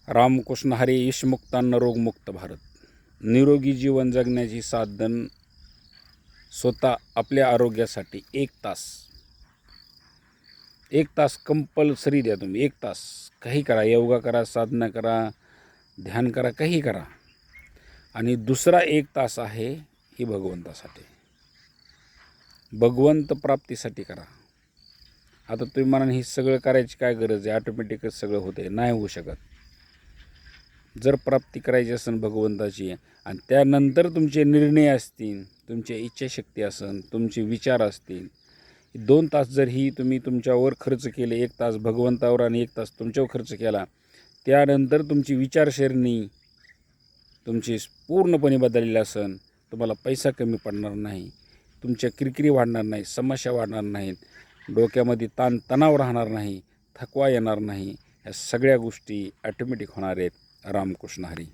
रामकृष्ण हरी. विषमुक्तांना रोगमुक्त भारत. निरोगी जीवन जगण्याची साधन स्वतः आपल्या आरोग्यासाठी 1 तास कंपल्सरी द्या. तुम्ही 1 तास काही करा, योगा करा, साधना करा, ध्यान करा, काही करा. आणि दुसरा 1 तास आहे ही भगवंतासाठी, भगवंत प्राप्तीसाठी करा. आता तुम्ही म्हणाल ही सगळं करायची काय गरज आहे, ऑटोमॅटिकच सगळं होते. नाही होऊ शकत. जर प्राप्ती करायची असेल भगवंताची आणि त्यानंतर तुमचे निर्णय असतील, तुमची इच्छाशक्ती असेल, तुमचे विचार असतील, 2 तास जर ही तुम्ही तुमच्यावर खर्च केले, 1 तास भगवंतावर आणि 1 तास तुमच्यावर खर्च केला, त्यानंतर तुमची विचारसरणी तुमची पूर्णपणे बदललेली असेल, तुम्हाला पैसा कमी पडणार नाही, तुमच्या किरकिरी वाढणार नाही, समस्या वाढणार नाहीत, डोक्यामध्ये तणाव राहणार नाही, थकवा येणार नाही. या सगळ्या गोष्टी ऑटोमॅटिक होणार आहेत. रामकृष्ण हरी.